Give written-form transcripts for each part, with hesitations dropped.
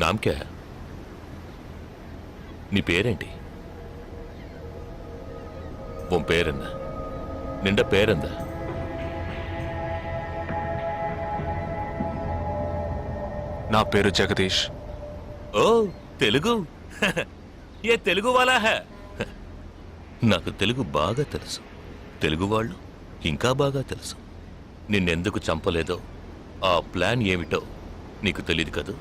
నామకే నీ పేరేంటి? ఉన్ పేరెన్న? నిండా పేరెందా? నా పేరు జగదీష్. ఓ తెలుగు. ఏ తెలుగు వాలా హై? నాకు తెలుగు బాగా తెలుసు. తెలుగు వాళ్ళు ఇంకా బాగా తెలుసు. నిన్నెందుకు చంపలేదో, ఆ ప్లాన్ ఏమిటో నీకు తెలియదు కదూ.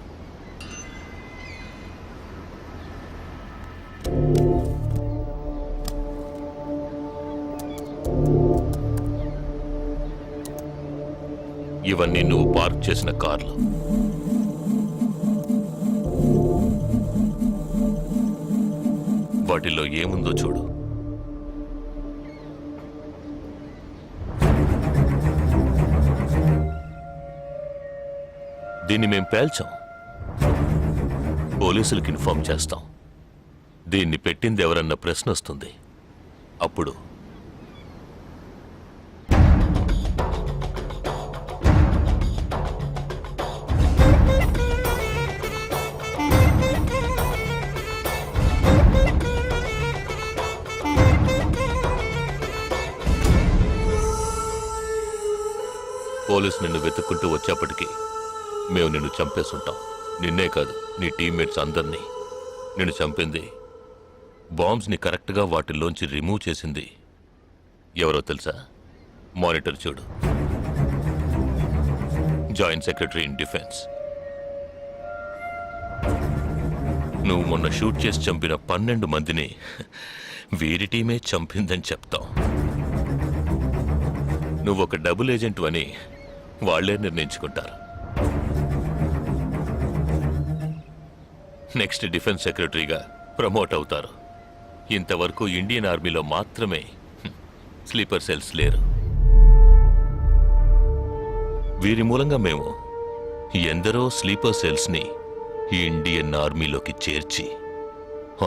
ఇవన్నీ నువ్వు పార్క్ చేసిన కార్లు. వాటిల్లో ఏముందో చూడు. దీన్ని మేం పేల్చాం. పోలీసులకు ఇన్ఫార్మ్ చేస్తాం. దీన్ని పెట్టింది ఎవరన్న ప్రశ్న వస్తుంది. అప్పుడు పోలీసు నిన్ను వెతుక్కుంటూ వచ్చేప్పటికీ మేము నిన్ను చంపేస్తుంటాం. నిన్నే కాదు, నీ టీమ్మేట్స్ అందరినీ. నిన్ను చంపింది, బాంబ్స్ని కరెక్ట్గా వాటిల్లోంచి రిమూవ్ చేసింది ఎవరో తెలుసా? మానిటర్ చూడు. Joint secretary in defence. నువ్వు మొన్న షూట్ చేసి చంపిన 12 మందిని వీరి టీమే చంపిందని చెప్తాం. నువ్వు ఒక డబుల్ ఏజెంట్ అని వాళ్లే నిర్ణయించుకుంటారు. నెక్స్ట్ డిఫెన్స్ సెక్రటరీగా ప్రమోట్ అవుతారు. ఇంతవరకు ఇండియన్ ఆర్మీలో మాత్రమే స్లీపర్ సెల్స్ లేరు. వీరి మూలంగా మేము ఎందరో స్లీపర్ సెల్స్ని ఇండియన్ ఆర్మీలోకి చేర్చి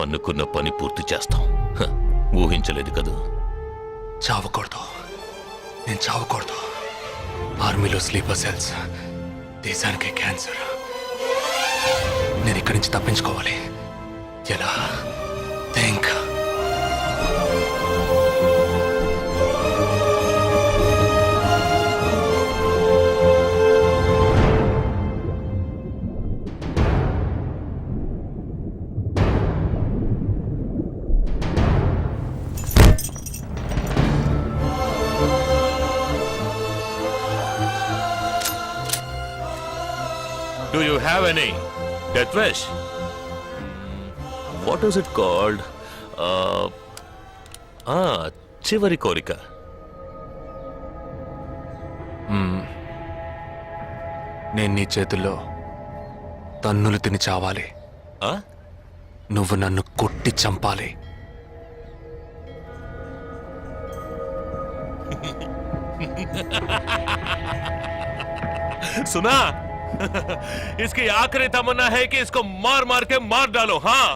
అనుకున్న పని పూర్తి చేస్తాం. ఊహించలేదు కదూ. చావకూడదు, నేను చావకూడదు. ఆర్మీలో స్లీపర్ సెల్స్ దేశానికే క్యాన్సర్. నేను ఇక్కడి నుంచి తప్పించుకోవాలి. ఎలా? Think. Do you have any death wish? What is it called? చివరి కోరిక. నేను నీ చేతుల్లో తన్నులు తిని చావాలి. నువ్వు నన్ను కొట్టి చంపాలి. सुना? इसकी आखिरी तमन्ना है कि इसको मार मार के मार डालो. हाँ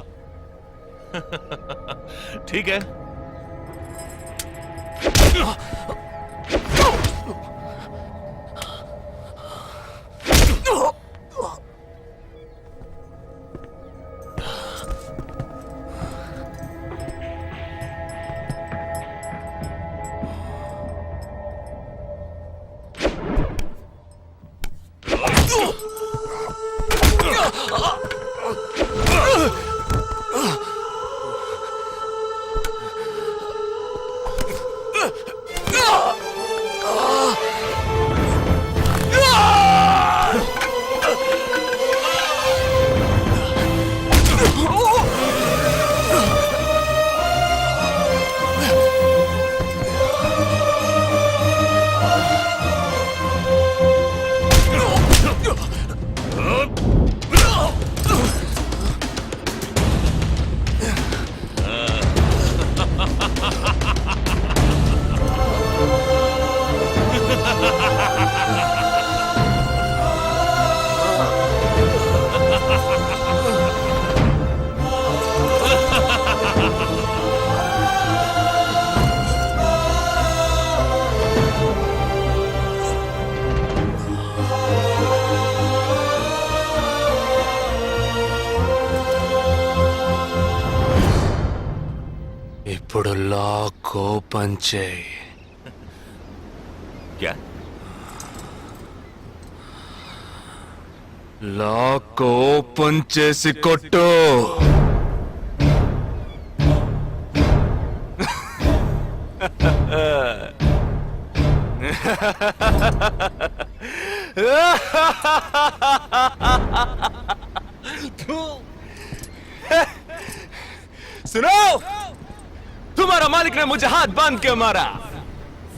ठीक है. ఇప్పుడు లాక్ ఓపెన్ చేయి. క్యా లాక్ ఓపెన్ చేసి కొట్టు. सुनो, तुम्हारा मालिक ने मुझे हाथ बांध के मारा.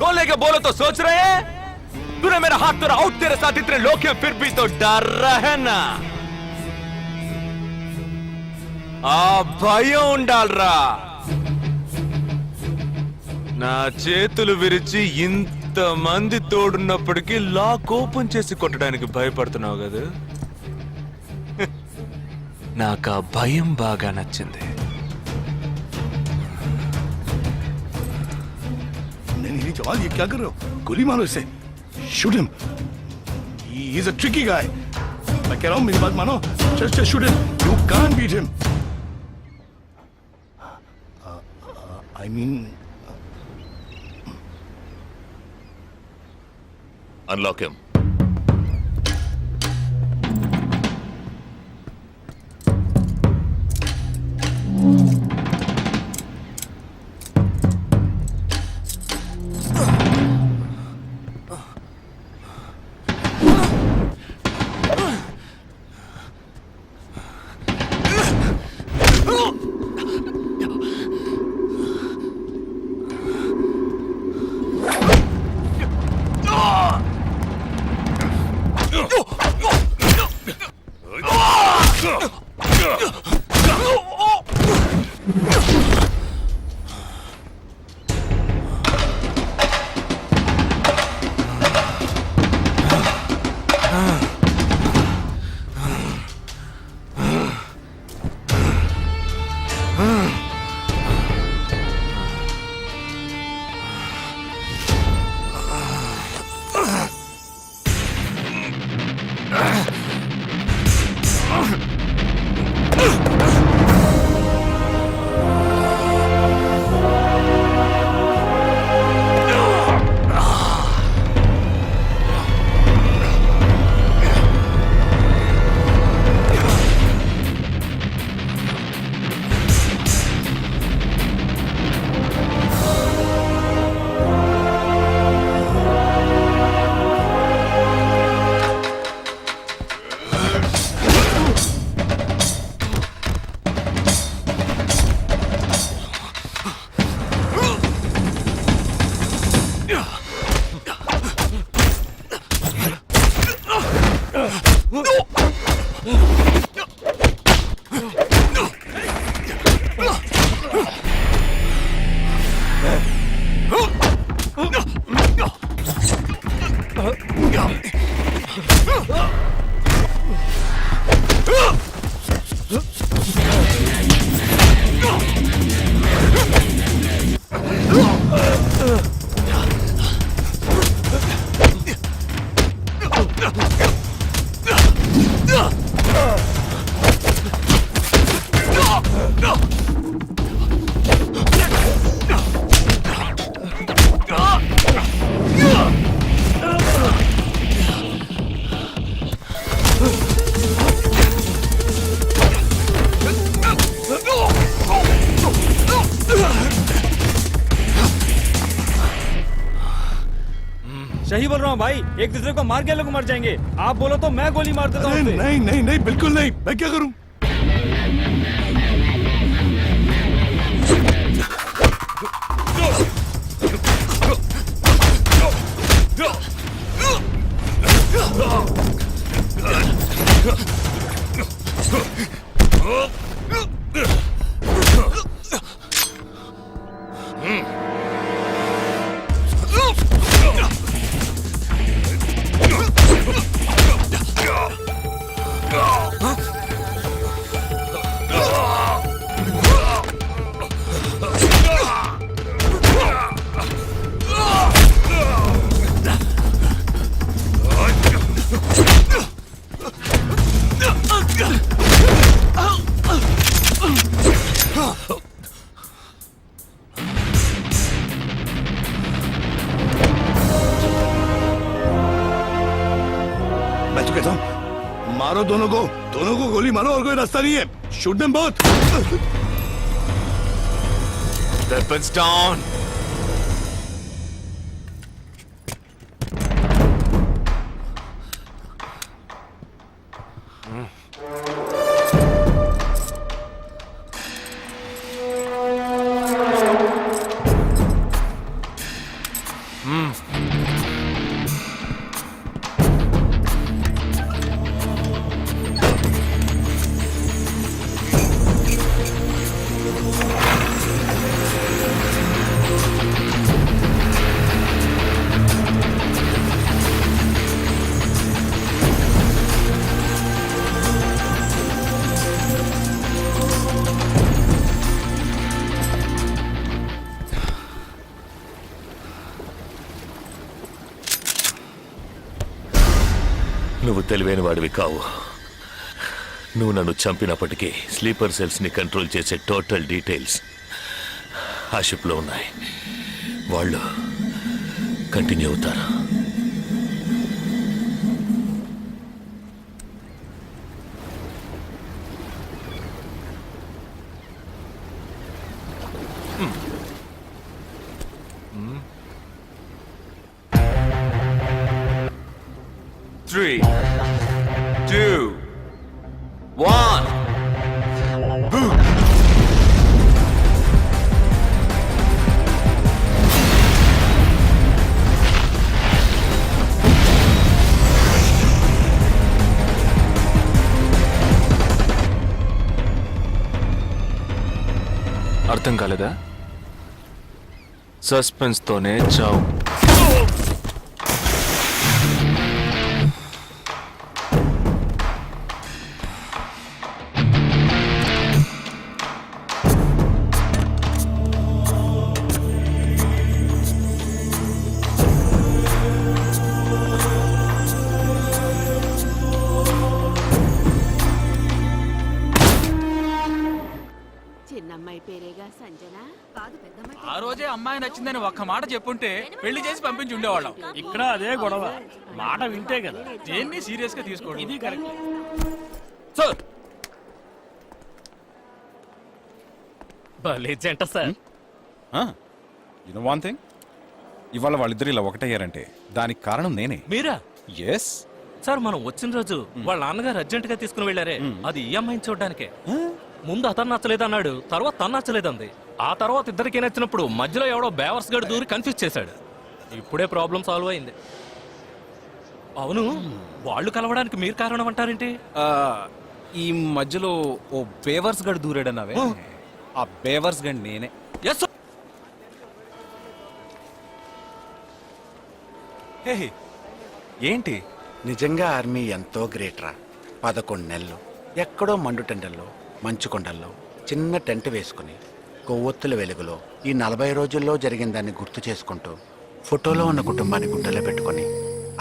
कौन लेके बोलो तो सोच रहे हैं? तूने मेरा हाथ तोड़ा आउट, तेरे साथ इतने लोग हैं फिर भी तो डर रहा है ना. ఆ భయం ఉండాలరా. నా చేతులు విరిచి ఇంతమంది తోడున్నప్పటికీ లాక్ ఓపెన్ చేసి కొట్టడానికి భయపడుతున్నావు కదా. నాకు ఆ భయం బాగా నచ్చింది. नहीं जवान, ये क्या कर रहे हो? गोली मारो इसे. Shoot him. He is a tricky guy. मैं कह रहा हूं मेरी बात मानो. Just shoot him. You can't beat him. I mean unlock him. सही बोल रहा हूँ भाई, एक दूसरे को मार के लोग मर जाएंगे. आप बोलो तो मैं गोली मार देता हूँ. नहीं नहीं नहीं नहीं, बिल्कुल नहीं. मैं क्या करूं? मारो दोनों को गोली मारो और कोई रास्ता नहीं है shoot them both Weapons down. నువ్వు తెలివైన వాడివి కావు. నువ్వు నన్ను చంపినప్పటికీ స్లీపర్ సెల్స్ ని కంట్రోల్ చేసే టోటల్ డీటెయిల్స్ ఆ షిప్లో ఉన్నాయి. వాళ్ళు కంటిన్యూ అవుతారు. Three, two, one. Boom. అర్థం కాలేదా? సస్పెన్స్ తోనే చావు. చిన్నమ్మాయి పేరేగా సంజన కాదు పెద్దమ్మాయి ఆ రోజే అమ్మాయి నచ్చిందని ఒక్క మాట చెప్పుంటే పెళ్లి చేసి పంపించి ఉండేవాళ్ళం. ఇక్కడ అదే గొడవ, మాట వింటే కదా. దేన్ని సీరియస్ గా తీసుకోండి. ఇది కరెక్ట్. సార్ భలే జంట సార్. యూనో వన్ థింగ్, ఇవాళ వాళ్ళిద్దరు ఇలా ఒకటయ్యారంటే దానికి కారణం నేనే. మీరా? ఎస్ సార్ మనం వచ్చిన రోజు వాళ్ళ నాన్నగారు అర్జెంట్ గా తీసుకుని వెళ్ళారే, అది ఈ అమ్మాయిని చూడడానికే. ముందు అతను నచ్చలేదన్నాడు, తర్వాత తను నచ్చలేదంది. ఆ తర్వాత ఇద్దరికి నచ్చినప్పుడు మధ్యలో ఎవడో బేవర్స్ గడు దూరి కన్ఫ్యూజ్ చేశాడు. ఇప్పుడే ప్రాబ్లం సాల్వ్ అయింది. అవును, వాళ్ళు కలవడానికి మీరు కారణం అంటారేంటి? ఈ మధ్యలో ఓ బేవర్స్ గడు దూరాడన్నావే, ఆ బేవర్స్ గడు నేనే. ఎస్ హే, ఏంటి నిజంగా ఆర్మీ ఎంతో గ్రేట్ రా. 11 నెలలు ఎక్కడో మండుటెండల్లో మంచు కొండల్లో చిన్న టెంట్ వేసుకుని కొవ్వొత్తుల వెలుగులో ఈ 40 రోజుల్లో జరిగిన దాన్ని గుర్తు చేసుకుంటూ ఫోటోలో ఉన్న కుటుంబాన్ని గుండెలో పెట్టుకొని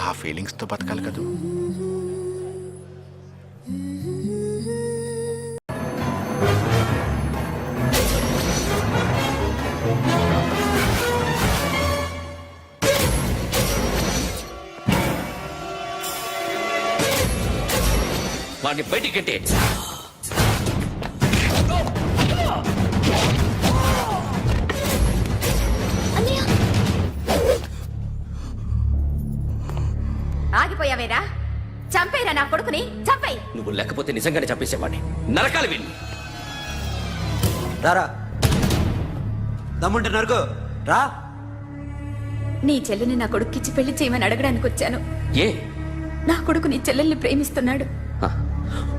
ఆ ఫీలింగ్స్తో బతకాలి కదూ. వాడిని బయటికి ఆగిపోయావేరా? చంపేరా నా కొడుకుని, చంపేయ్. నువ్వు లేకపోతే నిజంగానే చంపేసేవాడిని. నరకాలి విని రారా, దమ్ముంటే నరుకు రా. నీ చెల్లిని నా కొడుక్కిచ్చి పెళ్లి చేయమని అడగడానికి వచ్చాను. ఏ? నా కొడుకు నీ చెల్లెల్ని ప్రేమిస్తున్నాడు.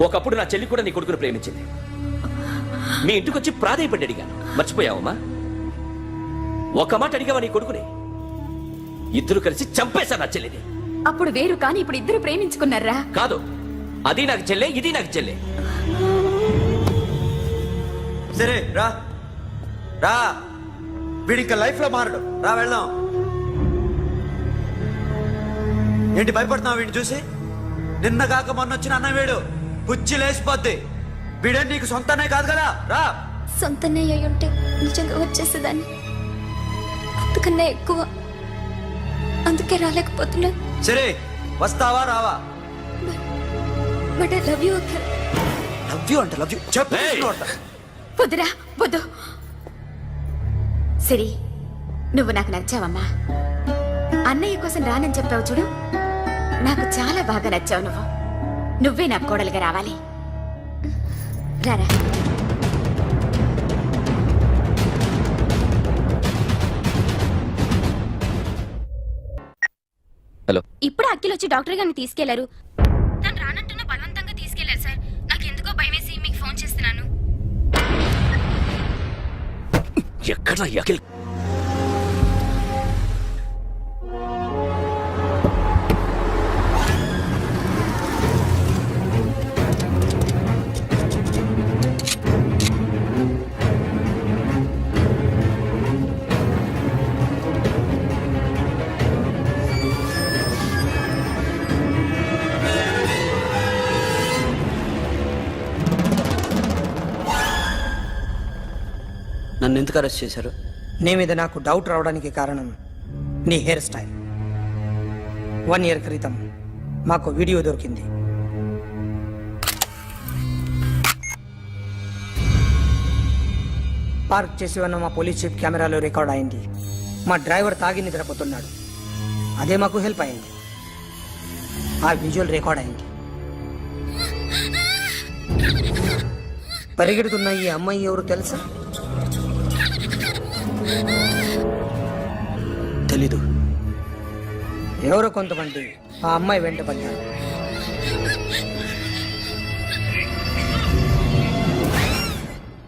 ఒకప్పుడు నా చెల్లి కూడా నీ కొడుకును ప్రేమించింది. మీ ఇంటికి వచ్చి ప్రాధాయపడి అడిగాను, మర్చిపోయావమ్మా? ఒక మాట అడిగావా నీ కొడుకుని? ఇద్దరు కలిసి చంపేశారు నా చెల్లిని. అప్పుడు వేరు, కానీ ఇప్పుడు ఇద్దరు ప్రేమించుకున్నారా? కాదు, అది నాకు చెల్లె, ఇది నాకు చెల్లె. సరే రా రా, వీడిక లైఫ్ లో మారడు. రా వెళ్దాం. ఏంటి భయపడుతున్నావు వీడిని చూసి? నిన్న కాక మొన్న వచ్చిన అన్న వీడు పుచ్చి లేచిపోద్ది. వీడే నీకు సొంతనే కాదు కదా. రా. సొంతనే అయి ఉంటే నిజంగా వచ్చేసేదాన్ని. అంతకన్నా ఎక్కువ, అందుకే రాలేకపోతున్నా. సరే వస్తావా రావా? But I love you Akhil. Love you అంట లవ్ యూ చెప్పు వద్దురా వద్దు. సిరి, నువ్వు నాకు నచ్చావమ్మా. అన్నయ్య కోసం రానని చెప్పావు చూడు, నాకు చాలా బాగా నచ్చావు నువ్వు. నువ్వే నా కోడలుగా రావాలి. రారా. హలో. ఇప్పుడు అఖిల్ వచ్చి డాక్టర్ గారిని తీసుకెళ్లారు. తను రానంటున్న బలవంతంగా తీసుకెళ్లారు సార్. నాకు ఎందుకో భయమేసి మీకు ఫోన్ చేస్తున్నాను. ఎక్కడ అఖిల్? నన్ను ఎందుకు అరెస్ట్ చేశారు? నీ మీద నాకు డౌట్ రావడానికి కారణం నీ హెయిర్ స్టైల్. 1 year క్రితం మాకు వీడియో దొరికింది. పార్క్ చేసి ఉన్న మా పోలీస్ జీప్ కెమెరాలో రికార్డ్ అయింది. మా డ్రైవర్ తాగి నిద్రపోతున్నాడు. అదే మాకు హెల్ప్ అయింది. ఆ విజువల్ రికార్డ్ అయింది. పరిగెడుతున్న ఈ అమ్మాయి ఎవరు తెలుసా? తెలీదు. ఎవరో కొంతమంది ఆ అమ్మాయి వెంట పడ్డారు.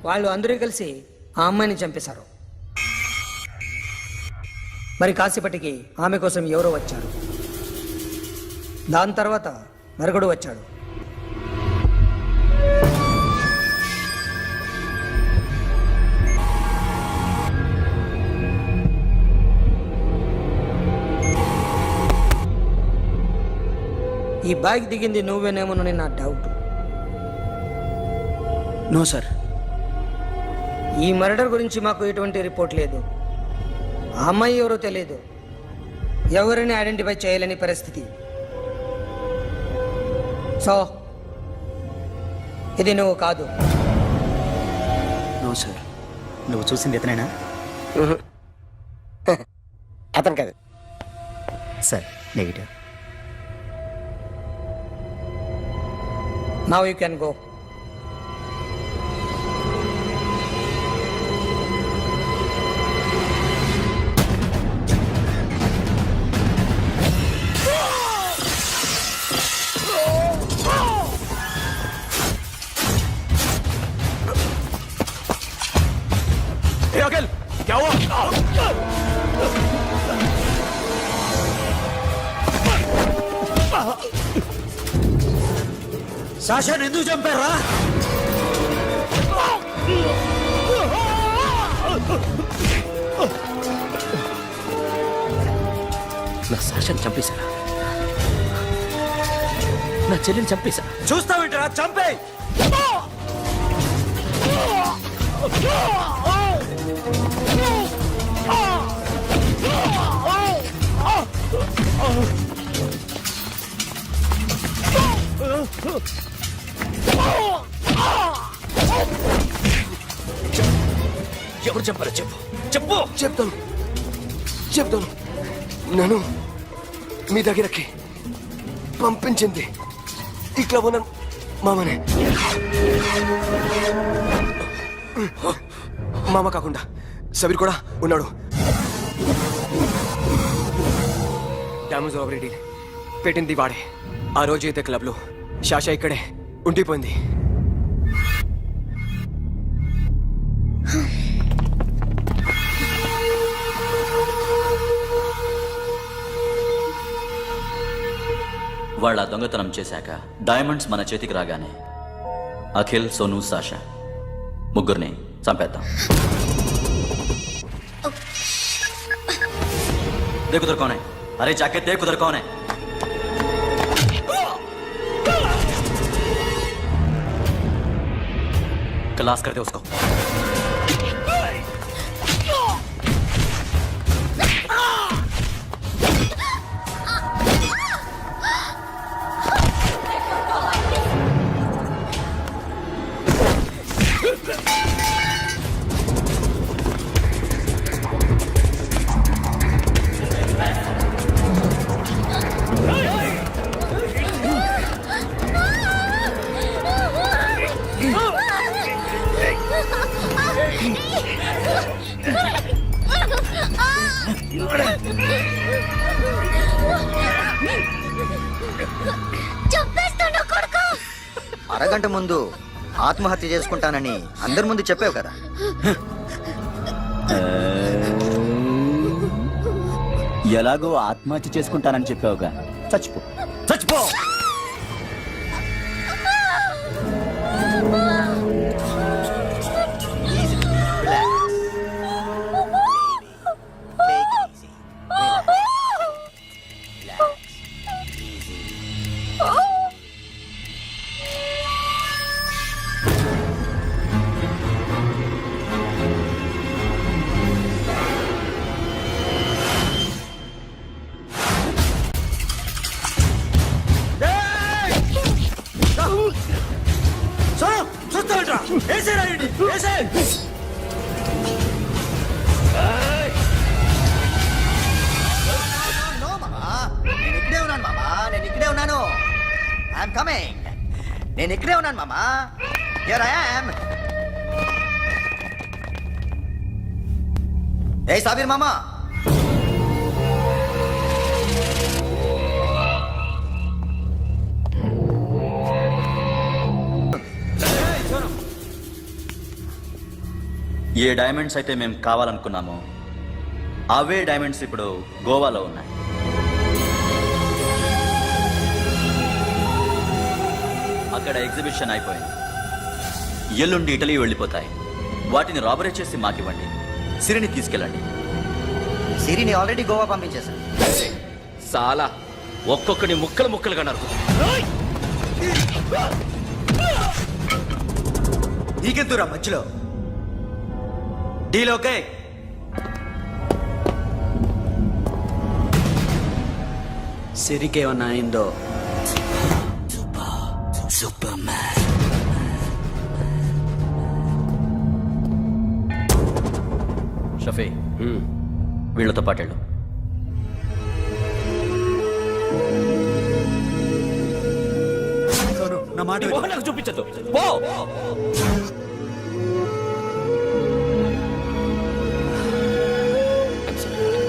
వాళ్ళు అందరూ కలిసి ఆ అమ్మాయిని చంపేశారు. మరి కాసేపటికి ఆమె కోసం ఎవరో వచ్చారు. దాని తర్వాత మరొకడు వచ్చాడు. ఈ బైక్ దిగింది నువ్వేనేమోనని నా డౌట్. No sir. ఈ మర్డర్ గురించి మాకు ఎటువంటి రిపోర్ట్ లేదు. ఆ అమ్మాయి ఎవరో తెలియదు. ఎవరిని ఐడెంటిఫై చేయలేని పరిస్థితి. సో ఇది నువ్వు కాదు. No sir. నువ్వు చూసింది ఇతనేనా? అతను కాదు sir. Negative. Now you can go. Akhil क्या हुआ? సాషాని ఎందుకు చంపారా? నా సాషాన్ని చంపేశారా? నా చెల్లిని చంపేశా. చూస్తావేంటరా? చంపే. ఎవరు చెప్పారో చెప్పు. చెప్పు. చెప్తాను. నన్ను మీ దగ్గరకి పంపించింది ఇట్లా ఉన్న మామనే. మామ కాకుండా సబీర్ కూడా ఉన్నాడు. డ్యామేజ్ ఆల్రెడీ పెట్టింది వాడే. ఆ రోజు అయితే క్లబ్లో శాషా ఇక్కడే ఉండిపోయింది. వాళ్ళ దొంగతనం చేశాక డైమండ్స్ మన చేతికి రాగానే అఖిల్, సోను, సాషా ముగ్గురిని చంపేద్దాం. देखो उधर कौन है? अरे जाके देख उधर कौन है? क्लास करते उसको. అరగంట ముందు ఆత్మహత్య చేసుకుంటానని అందరి ముందు చెప్పావు కదా. ఎలాగో ఆత్మహత్య చేసుకుంటానని చెప్పావుగా, చచ్చిపో. చచ్చిపో. నేను ఇక్కడే ఉన్నాను మామా. Here I am. ఏ సాబీర్ మామా, ఏ డైమండ్స్ అయితే మేము కావాలనుకున్నామో అవే డైమండ్స్ ఇప్పుడు గోవాలో ఉన్నాయి. అక్కడ ఎగ్జిబిషన్ అయిపోయింది. ఎల్లుండి ఇటలీ వెళ్ళిపోతాయి. వాటిని రాబరీ చేసి మాకివ్వండి. సిరిని తీసుకెళ్ళండి. సిరిని ఆల్రెడీ గోవా పంపించేశాను. సాలా ఒక్కొక్కడి ముక్కలు ముక్కలుగా నరుకు. నీకెందురా మధ్యలో? Deal okay? సిరికేమన్నా అయిందో? Super man. షఫీ, వీళ్ళతో పాటేళ్ళు. నా మాట చూపించదు.